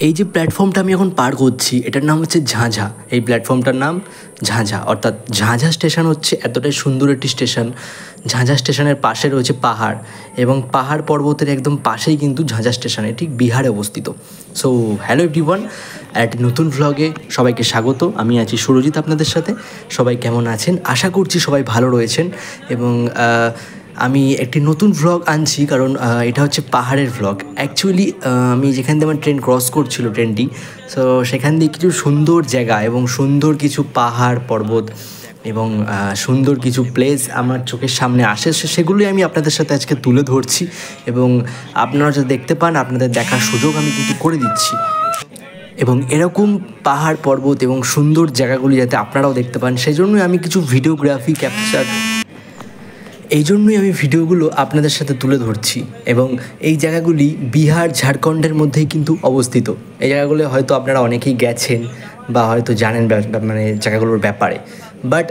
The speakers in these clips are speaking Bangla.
এই যে প্ল্যাটফর্মটা আমি এখন পার করছি এটার নাম হচ্ছে ঝাঁঝা। এই প্ল্যাটফর্মটার নাম ঝাঁঝা, অর্থাৎ ঝাঁঝা স্টেশন হচ্ছে এতটাই সুন্দর একটি স্টেশন। ঝাঁঝা স্টেশনের পাশে রয়েছে পাহাড়, এবং পাহাড় পর্বতের একদম পাশেই কিন্তু ঝাঁঝা স্টেশন, এটি বিহারে অবস্থিত। সো হ্যালো এভরিওয়ান, একটি নতুন ভ্লগে সবাইকে স্বাগত। আমি আছি সুরজিৎ আপনাদের সাথে। সবাই কেমন আছেন? আশা করছি সবাই ভালো রয়েছেন। এবং আমি একটি নতুন ভ্লগ আনছি, কারণ এটা হচ্ছে পাহাড়ের ভ্লগ। অ্যাকচুয়ালি আমি যেখান দিয়ে আমার ট্রেন ক্রস করছিল ট্রেনটি, সো সেখান দিয়ে কিছু সুন্দর জায়গা এবং সুন্দর কিছু পাহাড় পর্বত এবং সুন্দর কিছু প্লেস আমার চোখের সামনে আসে, সেগুলোই আমি আপনাদের সাথে আজকে তুলে ধরছি। এবং আপনারা যদি দেখতে পান, আপনাদের দেখার সুযোগ আমি কিন্তু করে দিচ্ছি। এবং এরকম পাহাড় পর্বত এবং সুন্দর জায়গাগুলি যাতে আপনারাও দেখতে পান, সেই জন্যই আমি কিছু ভিডিওগ্রাফি ক্যাপচার এই জন্যই আমি ভিডিওগুলো আপনাদের সাথে তুলে ধরছি। এবং এই জায়গাগুলি বিহার ঝাড়খণ্ডের মধ্যেই কিন্তু অবস্থিত। এই জায়গাগুলো হয়তো আপনারা অনেকেই গেছেন বা হয়তো জানেন মানে জায়গাগুলোর ব্যাপারে, বাট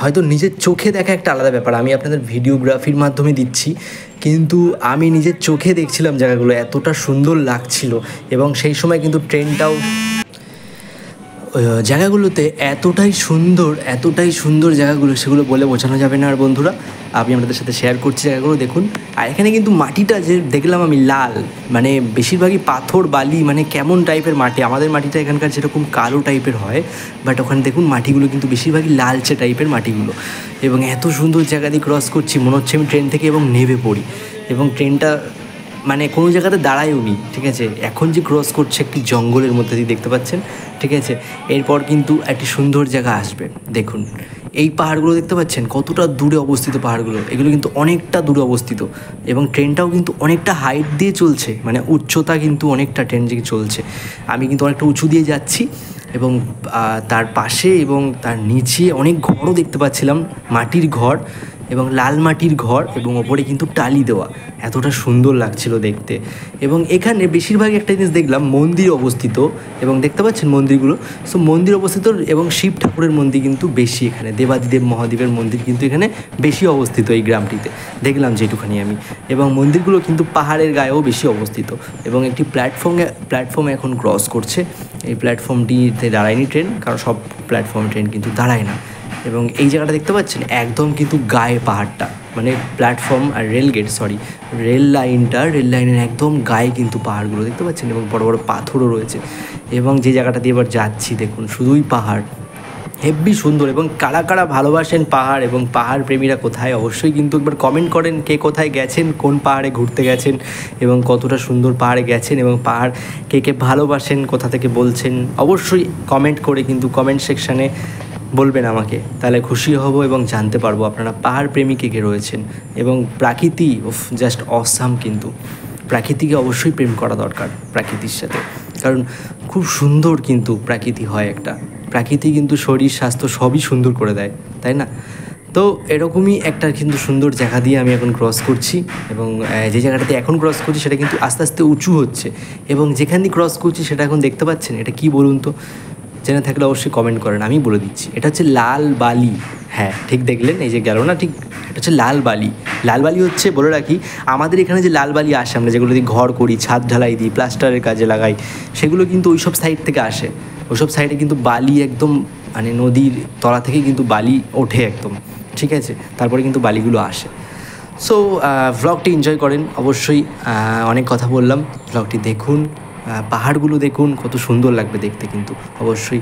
হয়তো নিজের চোখে দেখা একটা আলাদা ব্যাপার। আমি আপনাদের ভিডিওগ্রাফির মাধ্যমে দিচ্ছি, কিন্তু আমি নিজের চোখে দেখছিলাম জায়গাগুলো এতটা সুন্দর লাগছিল। এবং সেই সময় কিন্তু ট্রেনটাও জায়গাগুলোতে এতটাই সুন্দর জায়গাগুলো, সেগুলো বলে বোঝানো যাবে না। আর বন্ধুরা, আমি আপনাদের সাথে শেয়ার করছি জায়গাগুলো দেখুন। আর এখানে কিন্তু মাটিটা যে দেখলাম আমি লাল, মানে বেশিরভাগই পাথর বালি, মানে কেমন টাইপের মাটি। আমাদের মাটিটা এখানকার যেরকম কালো টাইপের হয়, বাট ওখানে দেখুন মাটিগুলো কিন্তু বেশিরভাগই লালচে টাইপের মাটিগুলো। এবং এত সুন্দর জায়গা দিয়ে ক্রস করছি, মনে হচ্ছে আমি ট্রেন থেকে এবং নেমে পড়ি। এবং ট্রেনটা মানে কোনো জায়গাতে দাঁড়ায়ও নি, ঠিক আছে। এখন যে ক্রস করছে একটি জঙ্গলের মধ্যে দিয়ে, দেখতে পাচ্ছেন, ঠিক আছে। এরপর কিন্তু একটি সুন্দর জায়গা আসবে। দেখুন এই পাহাড়গুলো দেখতে পাচ্ছেন কতটা দূরে অবস্থিত পাহাড়গুলো, এগুলো কিন্তু অনেকটা দূরে অবস্থিত। এবং ট্রেনটাও কিন্তু অনেকটা হাইট দিয়ে চলছে, মানে উচ্চতা কিন্তু অনেকটা ট্রেন দিকে চলছে। আমি কিন্তু অনেকটা উঁচু দিয়ে যাচ্ছি, এবং তার পাশে এবং তার নিচে অনেক ঘরও দেখতে পাচ্ছিলাম, মাটির ঘর এবং লাল মাটির ঘর, এবং ওপরে কিন্তু টালি দেওয়া। এতটা সুন্দর লাগছিল দেখতে। এবং এখানে বেশিরভাগই একটা জিনিস দেখলাম, মন্দির অবস্থিত। এবং দেখতে পাচ্ছেন মন্দিরগুলো, সো মন্দির অবস্থিত, এবং শিব ঠাকুরের মন্দির কিন্তু বেশি এখানে। দেবাদিদেব মহাদেবের মন্দির কিন্তু এখানে বেশি অবস্থিত এই গ্রামটিতে, দেখলাম যেটুখানি আমি। এবং মন্দিরগুলো কিন্তু পাহাড়ের গায়েও বেশি অবস্থিত। এবং একটি প্ল্যাটফর্মে এখন ক্রস করছে। এই প্ল্যাটফর্মটিতে দাঁড়ায়নি ট্রেন, কারণ সব প্ল্যাটফর্মে ট্রেন কিন্তু দাঁড়ায় না। এবং এই জায়গাটা দেখতে পাচ্ছেন একদম কিন্তু গায়ে পাহাড়টা, মানে প্ল্যাটফর্ম আর রেল লাইনের একদম গায়ে কিন্তু পাহাড়গুলো দেখতে পাচ্ছেন। এবং বড় বড় পাথরও রয়েছে। এবং যে জায়গাটা দিয়ে এবার যাচ্ছি, দেখুন শুধুই পাহাড়, হেব্বি সুন্দর। এবং কারা কারা ভালোবাসেন পাহাড় এবং পাহাড় প্রেমীরা কোথায়, অবশ্যই কিন্তু একবার কমেন্ট করেন কে কোথায় গেছেন, কোন পাহাড়ে ঘুরতে গেছেন, এবং কতটা সুন্দর পাহাড়ে গেছেন, এবং পাহাড় কে কে ভালোবাসেন, কোথা থেকে বলছেন, অবশ্যই কমেন্ট করে কিন্তু কমেন্ট সেকশানে বলবেন আমাকে, তাহলে খুশি হব এবং জানতে পারবো আপনারা পাহাড় প্রেমী কে কে রয়েছেন। এবং প্রাকৃতি জাস্ট অসাম, কিন্তু প্রাকৃতিকে অবশ্যই প্রেম করা দরকার প্রাকৃতির সাথে, কারণ খুব সুন্দর কিন্তু প্রাকৃতি হয় একটা। প্রাকৃতি কিন্তু শরীর স্বাস্থ্য সবই সুন্দর করে দেয়, তাই না? তো এরকমই একটা কিন্তু সুন্দর জায়গা দিয়ে আমি এখন ক্রস করছি। এবং যে জায়গাটাতে এখন ক্রস করছি সেটা কিন্তু আস্তে আস্তে উঁচু হচ্ছে। এবং যেখান দিয়ে ক্রস করছি সেটা এখন দেখতে পাচ্ছেন, এটা কি বলুন তো? জেনে থাকলে অবশ্যই কমেন্ট করেন, আমি বলে দিচ্ছি। এটা হচ্ছে লাল বালি। হ্যাঁ, ঠিক দেখলেন, এই যে গেল না, ঠিক এটা হচ্ছে লাল বালি। লাল বালি হচ্ছে, বলে রাখি, আমাদের এখানে যে লাল বালি আসে, আমরা যেগুলো দিয়ে ঘর করি, ছাদ ঢালাই দিই, প্লাস্টারের কাজে লাগাই, সেগুলো কিন্তু ওইসব সাইড থেকে আসে। ওইসব সাইডে কিন্তু বালি একদম, মানে নদীর তলা থেকে কিন্তু বালি ওঠে একদম, ঠিক আছে। তারপরে কিন্তু বালিগুলো আসে। সো ভ্লগটি এনজয় করেন অবশ্যই। অনেক কথা বললাম, ভ্লগটি দেখুন, পাহাড়গুলো দেখুন, কত সুন্দর লাগবে দেখতে কিন্তু। অবশ্যই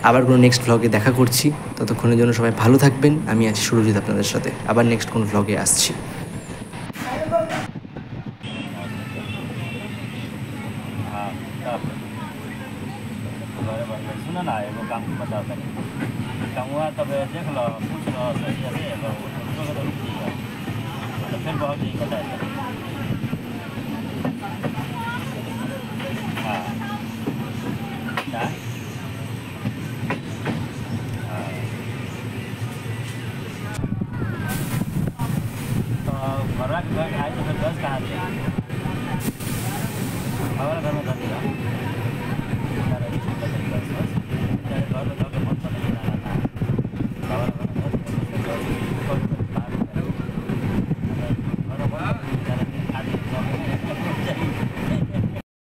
আবার কোনো নেক্সট ভ্লগে দেখা করছি, ততক্ষণের জন্য সবাই ভালো থাকবেন। আমি আছি সুরজিৎ আপনাদের সাথে, আবার নেক্সট কোনো ভ্লগে আসছি। सुन न एगो काम बताओ तनी कामुआ तब देख लो पूछ लो सही से एगो तो फिर बहुत ही बताए